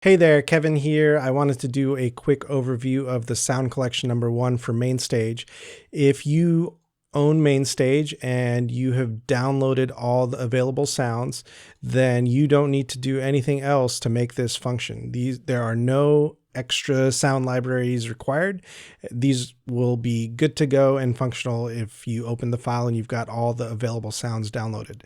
Hey there, Kevin here. I wanted to do a quick overview of the sound collection number 1 for MainStage. If you own MainStage and you have downloaded all the available sounds, then you don't need to do anything else to make this function. There are no extra sound libraries required. These will be good to go and functional if you open the file and you've got all the available sounds downloaded.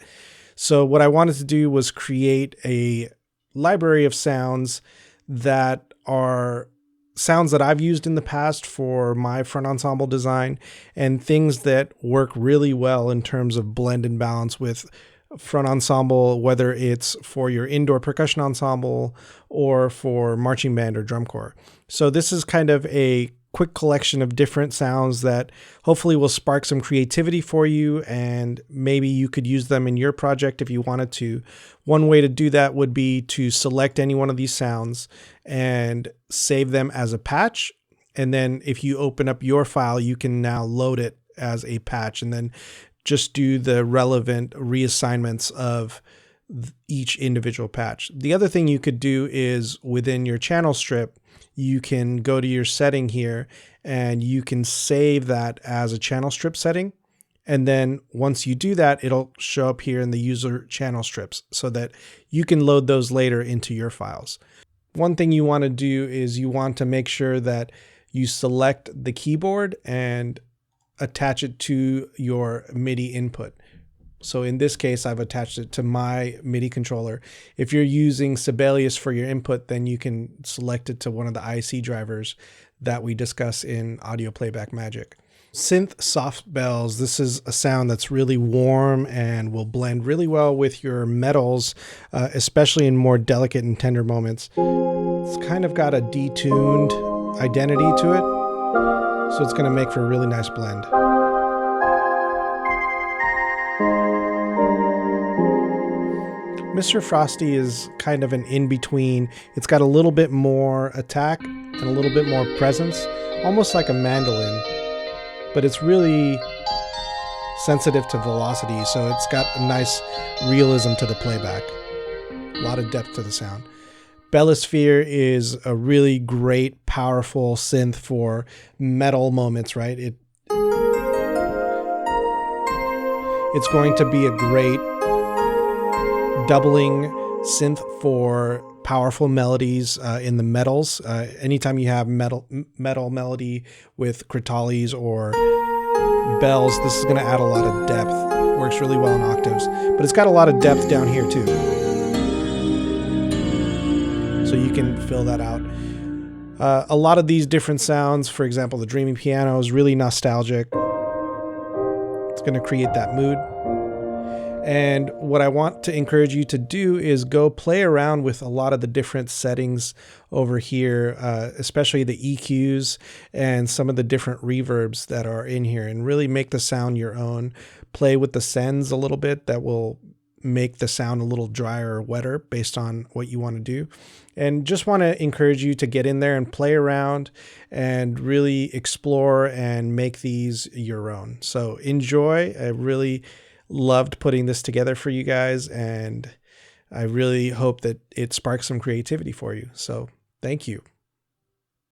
So what I wanted to do was create a library of sounds that are sounds that I've used in the past for my front ensemble design and things that work really well in terms of blend and balance with front ensemble, whether it's for your indoor percussion ensemble or for marching band or drum corps. So this is kind of a quick collection of different sounds that hopefully will spark some creativity for you, and maybe you could use them in your project if you wanted to. One way to do that would be to select any one of these sounds and save them as a patch. And then if you open up your file, you can now load it as a patch and then just do the relevant reassignments of each individual patch. The other thing you could do is within your channel strip, you can go to your setting here and you can save that as a channel strip setting. And then once you do that, it'll show up here in the user channel strips so that you can load those later into your files. One thing you want to do is you want to make sure that you select the keyboard and attach it to your MIDI input. So in this case, I've attached it to my MIDI controller. If you're using Sibelius for your input, then you can select it to one of the IC drivers that we discuss in Audio Playback Magic. Synth Soft Bells. This is a sound that's really warm and will blend really well with your metals, especially in more delicate and tender moments. It's kind of got a detuned identity to it, so it's going to make for a really nice blend. Mr. Frosty is kind of an in-between. It's got a little bit more attack and a little bit more presence, almost like a mandolin, but it's really sensitive to velocity, so it's got a nice realism to the playback. A lot of depth to the sound. Bellsphere is a really great, powerful synth for metal moments, right? It's going to be a great doubling synth for powerful melodies in the metals. Anytime you have metal melody with crotales or bells, this is going to add a lot of depth. Works really well in octaves, but it's got a lot of depth down here too. So you can fill that out. A lot of these different sounds, for example, the Dreamy Piano is really nostalgic. It's going to create that mood. And what I want to encourage you to do is go play around with a lot of the different settings over here, especially the EQs and some of the different reverbs that are in here, and really make the sound your own. Play with the sends a little bit. That will make the sound a little drier or wetter based on what you want to do. And just want to encourage you to get in there and play around and really explore and make these your own. So enjoy. I really loved putting this together for you guys, and I really hope that it sparks some creativity for you. So thank you.